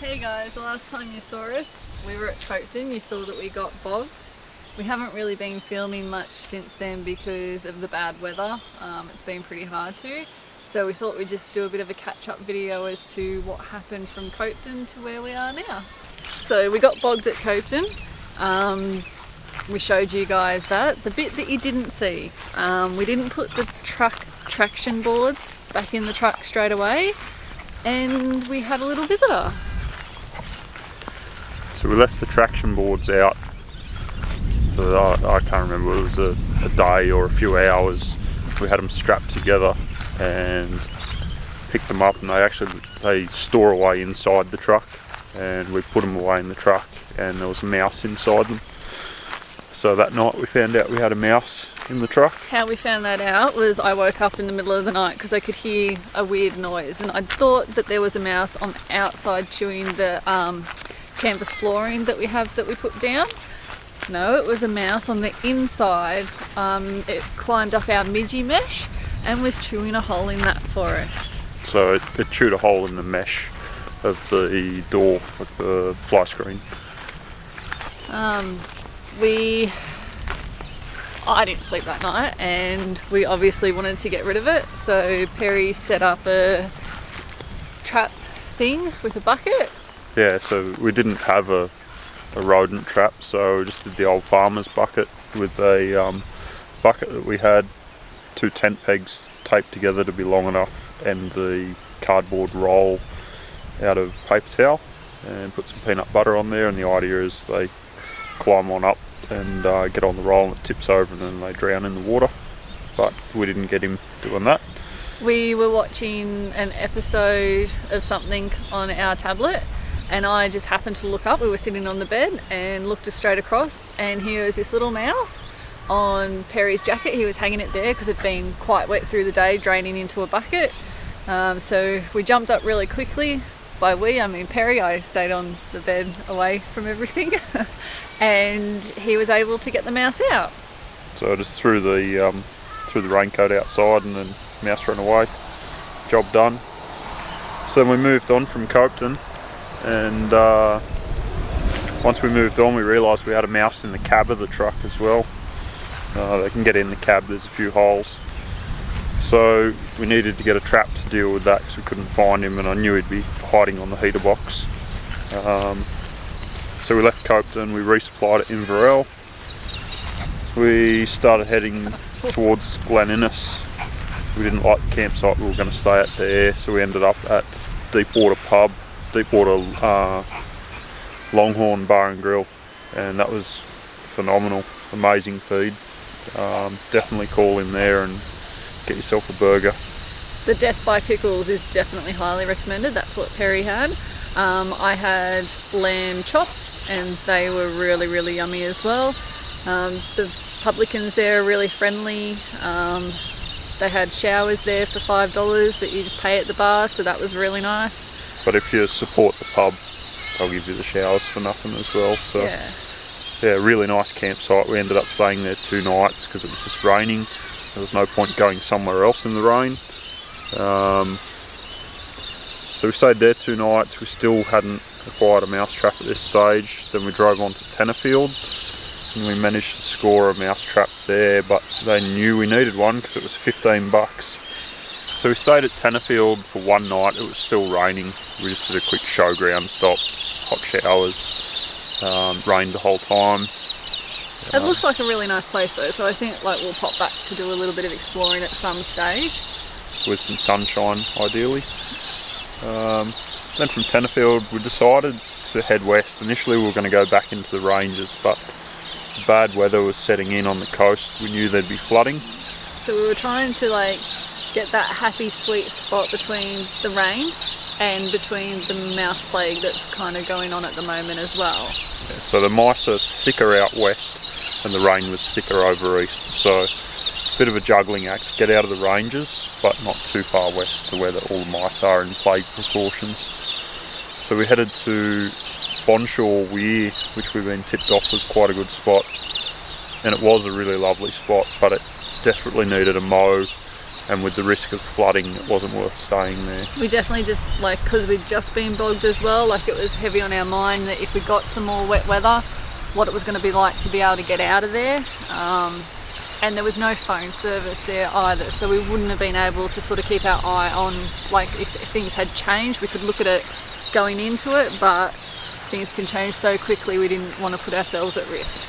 Hey guys, the last time you saw us, we were at Copeton. You saw that we got bogged. We haven't really been filming much since then because of the bad weather. It's been pretty hard to. So we thought we'd just do a bit of a catch-up video as to what happened from Copeton to where we are now. So we got bogged at Copeton. We showed you guys that. The bit that you didn't see, we didn't put the truck traction boards back in the truck straight away, and we had a little visitor. So we left the traction boards out for, I can't remember, it was a day or a few hours. We had them strapped together and picked them up, and they store away inside the truck, and we put them away in the truck, and there was a mouse inside them. So that night we found out we had a mouse in the truck. How we found that out was I woke up in the middle of the night because I could hear a weird noise, and I thought that there was a mouse on the outside chewing the canvas flooring that we put down. No, it was a mouse on the inside. It climbed up our midgie mesh and was chewing a hole in that for us. So it chewed a hole in the mesh of the door, like the fly screen. I didn't sleep that night, and we obviously wanted to get rid of it, so Perry set up a trap thing with a bucket. Yeah, so we didn't have a rodent trap, so we just did the old farmer's bucket with a bucket that we had, 2 tent pegs taped together to be long enough, and the cardboard roll out of paper towel, and put some peanut butter on there, and the idea is they climb on up and get on the roll, and it tips over and then they drown in the water. But we didn't get him doing that. We were watching an episode of something on our tablet, and I just happened to look up. We were sitting on the bed and looked straight across, and here was this little mouse on Perry's jacket. He was hanging it there because it'd been quite wet through the day, draining into a bucket. So we jumped up really quickly. By we, I mean Perry. I stayed on the bed away from everything and he was able to get the mouse out. So I just threw the raincoat outside, and then the mouse ran away. Job done. So then we moved on from Copeton, and once we moved on we realised we had a mouse in the cab of the truck as well. They can get in the cab, there's a few holes. So we needed to get a trap to deal with that because we couldn't find him, and I knew he'd be hiding on the heater box. So we left Copeton, we resupplied at Inverell. We started heading towards Glen Innes. We didn't like the campsite we were going to stay at there, so we ended up at Deepwater Longhorn Bar and Grill, and that was phenomenal, amazing feed. Definitely call in there and get yourself a burger. The Death by Pickles is definitely highly recommended. That's what Perry had. I had lamb chops, and they were really, really yummy as well. The publicans there are really friendly. They had showers there for $5 that you just pay at the bar, so that was really nice. But if you support the pub, they'll give you the showers for nothing as well. So yeah, really nice campsite. We ended up staying there 2 nights because it was just raining. There was no point going somewhere else in the rain. So we stayed there 2 nights. We still hadn't acquired a mouse trap at this stage. Then we drove on to Tenterfield, and we managed to score a mouse trap there, but they knew we needed one because it was $15. So we stayed at Tenterfield for 1 night. It was still raining. We just did a quick showground stop, hot showers, rained the whole time. It looks like a really nice place though, so I think we'll pop back to do a little bit of exploring at some stage. With some sunshine, ideally. Then from Tenterfield we decided to head west. Initially we were going to go back into the ranges, but bad weather was setting in on the coast. We knew there'd be flooding. So we were trying to get that happy sweet spot between the rain and between the mouse plague that's kind of going on at the moment as well. Yeah, so the mice are thicker out west and the rain was thicker over east, so a bit of a juggling act. Get out of the ranges but not too far west to where all the mice are in plague precautions. So we headed to Bonshaw Weir, which we've been tipped off was quite a good spot, and it was a really lovely spot, but it desperately needed a mow and with the risk of flooding, it wasn't worth staying there. We definitely just, like, because we'd just been bogged as well, like it was heavy on our mind that if we got some more wet weather, what it was going to be like to be able to get out of there. And there was no phone service there either, so we wouldn't have been able to sort of keep our eye on, like, if things had changed, we could look at it going into it, but things can change so quickly we didn't want to put ourselves at risk.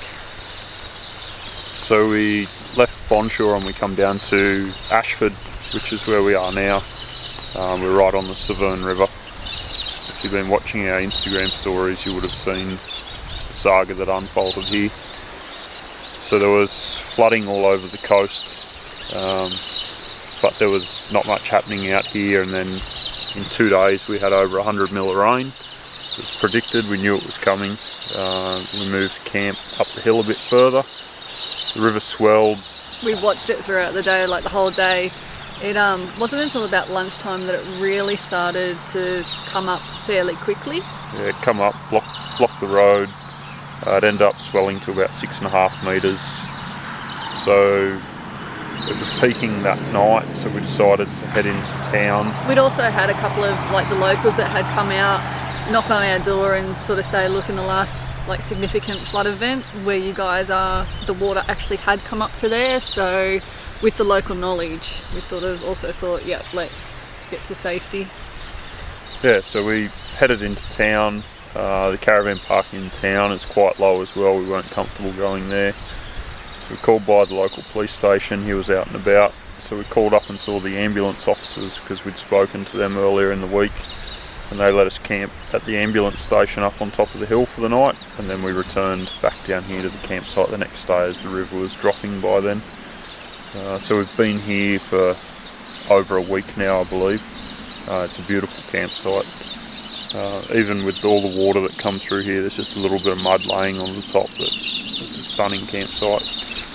So we left Bonshore and we come down to Ashford, which is where we are now. We're right on the Severn River. If you've been watching our Instagram stories, you would have seen the saga that unfolded here. So there was flooding all over the coast, but there was not much happening out here, and then in 2 days we had over 100 mil of rain. It was predicted, we knew it was coming. We moved camp up the hill a bit further. The river swelled. We watched it throughout the day, like the whole day. It wasn't until about lunchtime that it really started to come up fairly quickly. Yeah, it come up, blocked the road. It ended up swelling to about 6.5 metres. So it was peaking that night, so we decided to head into town. We'd also had a couple of, like, the locals that had come out, knock on our door and sort of say, look, in the last, like, significant flood event where you guys are, the water actually had come up to there. So with the local knowledge, we sort of also thought, yeah, let's get to safety. Yeah, so we headed into town. The caravan park in town is quite low as well. We weren't comfortable going there. So we called by the local police station. He was out and about. So we called up and saw the ambulance officers because we'd spoken to them earlier in the week. And they let us camp at the ambulance station up on top of the hill for the night, and then we returned back down here to the campsite the next day as the river was dropping by then. So we've been here for over a week now, I believe. It's a beautiful campsite. Even with all the water that comes through here, there's just a little bit of mud laying on the top, but it's a stunning campsite.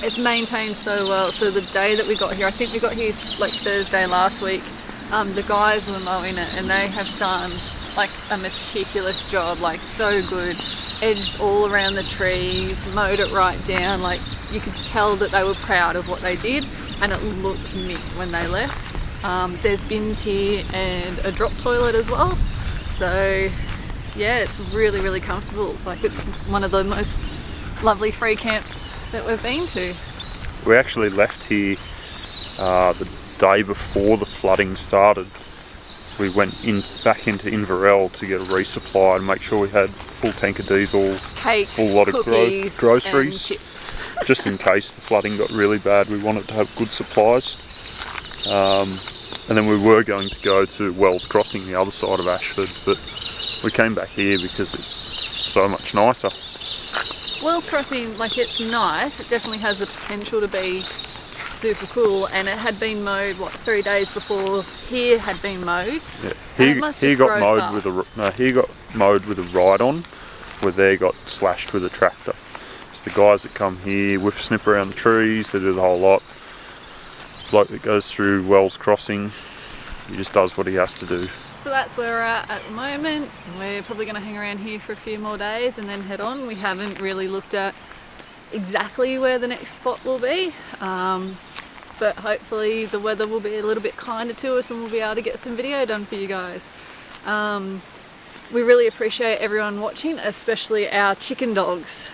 It's maintained so well. So the day that we got here, I think we got here like Thursday last week, the guys were mowing it and they have done like a meticulous job, like so good. Edged all around the trees, mowed it right down, like you could tell that they were proud of what they did, and it looked mint when they left. There's bins here and a drop toilet as well. So yeah, it's really, really comfortable. Like it's one of the most lovely free camps that we've been to. We actually left here the day before the flooding started. We went back into Inverell to get a resupply and make sure we had full tank of diesel, cakes, full lot of cookies, groceries, and chips. Just in case the flooding got really bad. We wanted to have good supplies. And then we were going to go to Wells Crossing, the other side of Ashford, but we came back here because it's so much nicer. Wells Crossing, like it's nice, it definitely has the potential to be super cool, and it had been mowed 3 days before here had been mowed. Yeah, he got mowed with a ride-on, where they got slashed with a tractor. So the guys that come here whip snip around the trees, they do the whole lot. Bloke that goes through Wells Crossing, he just does what he has to do. So that's where we're at the moment. We're probably going to hang around here for a few more days and then head on. We haven't really looked at exactly where the next spot will be, but hopefully the weather will be a little bit kinder to us and we'll be able to get some video done for you guys. We really appreciate everyone watching, especially our chicken dogs.